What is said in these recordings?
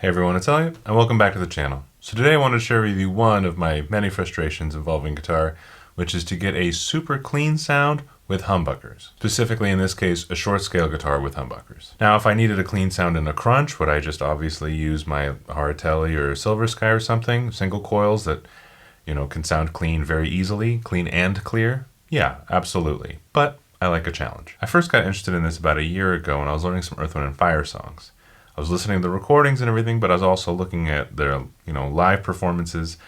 Hey everyone, it's Elliott, and welcome back to the channel. So today I want to share with you one of my many frustrations involving guitar, which is to get a super clean sound with humbuckers. Specifically in this case, a short scale guitar with humbuckers. Now if I needed a clean sound in a crunch, would I just obviously use my hard tele or silver sky or something? Single coils that, can sound clean very easily, clean and clear? Yeah, absolutely. But I like a challenge. I first got interested in this about a year ago when I was learning some Earth, Wind & Fire songs. I was listening to the recordings and everything, but I was also looking at their, live performances,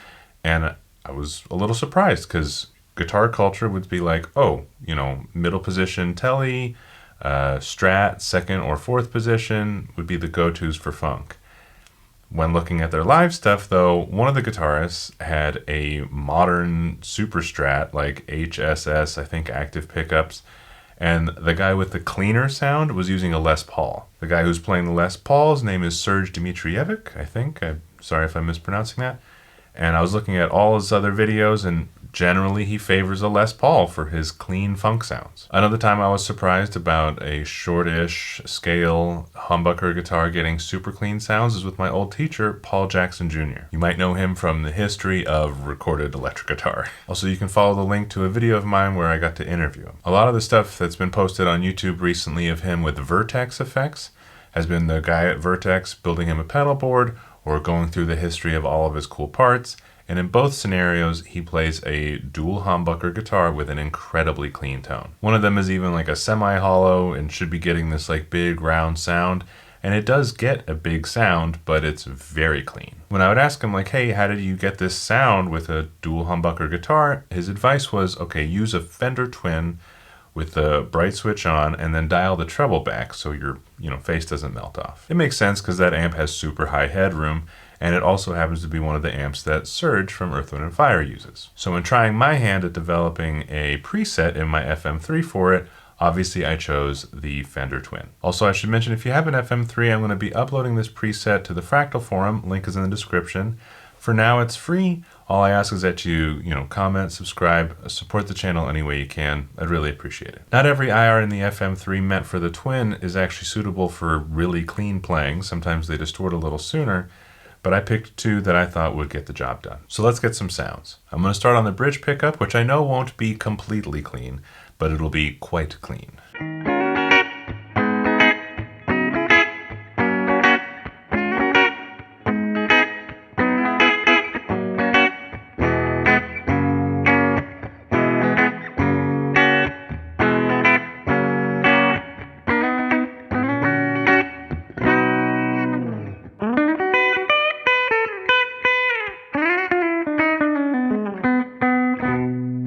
and I was a little surprised because guitar culture would be like, middle position tele, strat, second or fourth position would be the go-tos for funk. When looking at their live stuff, though, one of the guitarists had a modern super strat, like HSS, I think, active pickups, and the guy with the cleaner sound was using a Les Paul. The guy who's playing the Les Paul, his name is Serge Dmitrievic, I think. I'm sorry if I'm mispronouncing that. And I was looking at all his other videos, and generally he favors a Les Paul for his clean funk sounds. Another time I was surprised about a shortish scale humbucker guitar getting super clean sounds is with my old teacher, Paul Jackson Jr. You might know him from the history of recorded electric guitar. Also, you can follow the link to a video of mine where I got to interview him. A lot of the stuff that's been posted on YouTube recently of him with Vertex effects has been the guy at Vertex building him a pedal board or going through the history of all of his cool parts. And in both scenarios, he plays a dual humbucker guitar with an incredibly clean tone. One of them is even like a semi-hollow and should be getting this like big round sound. And it does get a big sound, but it's very clean. When I would ask him like, hey, how did you get this sound with a dual humbucker guitar? His advice was, okay, use a Fender Twin with the bright switch on and then dial the treble back so your face doesn't melt off. It makes sense because that amp has super high headroom, and it also happens to be one of the amps that Serge from Earth, Wind & Fire uses. So when trying my hand at developing a preset in my FM3 for it, obviously I chose the Fender Twin. Also, I should mention if you have an FM3, I'm going to be uploading this preset to the Fractal forum, link is in the description. For now, it's free. All I ask is that you, comment, subscribe, support the channel any way you can. I'd really appreciate it. Not every IR in the FM3 meant for the Twin is actually suitable for really clean playing. Sometimes they distort a little sooner, but I picked two that I thought would get the job done. So let's get some sounds. I'm going to start on the bridge pickup, which I know won't be completely clean, but it'll be quite clean.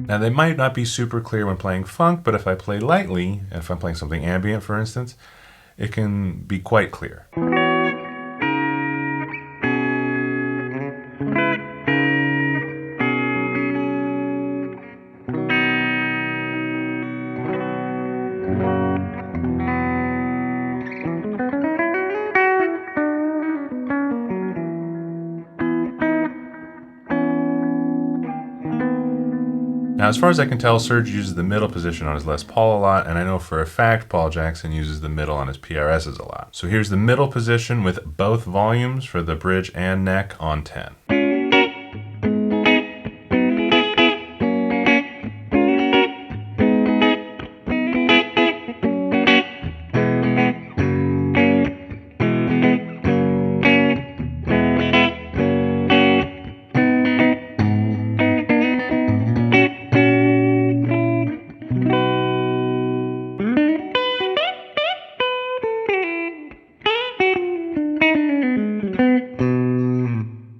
Now they might not be super clear when playing funk, but if I play lightly, and if I'm playing something ambient for instance, it can be quite clear. Now, as far as I can tell, Serge uses the middle position on his Les Paul a lot, and I know for a fact Paul Jackson uses the middle on his PRSs a lot. So here's the middle position with both volumes for the bridge and neck on 10.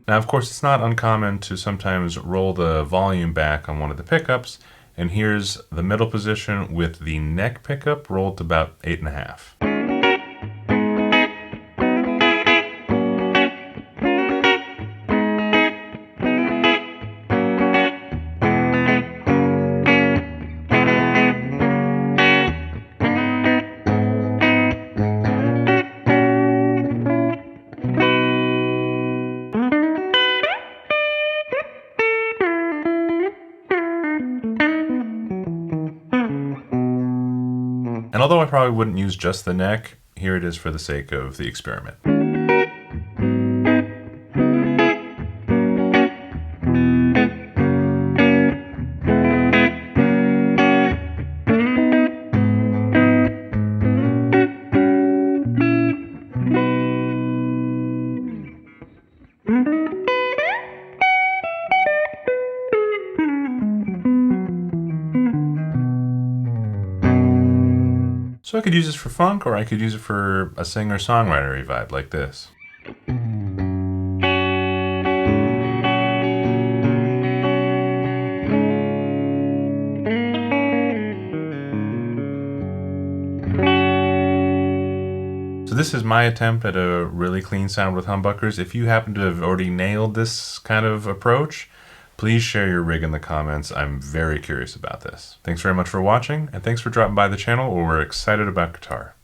Now, of course, it's not uncommon to sometimes roll the volume back on one of the pickups, and here's the middle position with the neck pickup rolled to about 8.5. And although I probably wouldn't use just the neck, here it is for the sake of the experiment. So I could use this for funk, or I could use it for a singer-songwriter vibe like this. So this is my attempt at a really clean sound with humbuckers. If you happen to have already nailed this kind of approach, please share your rig in the comments. I'm very curious about this. Thanks very much for watching, and thanks for dropping by the channel where we're excited about guitar.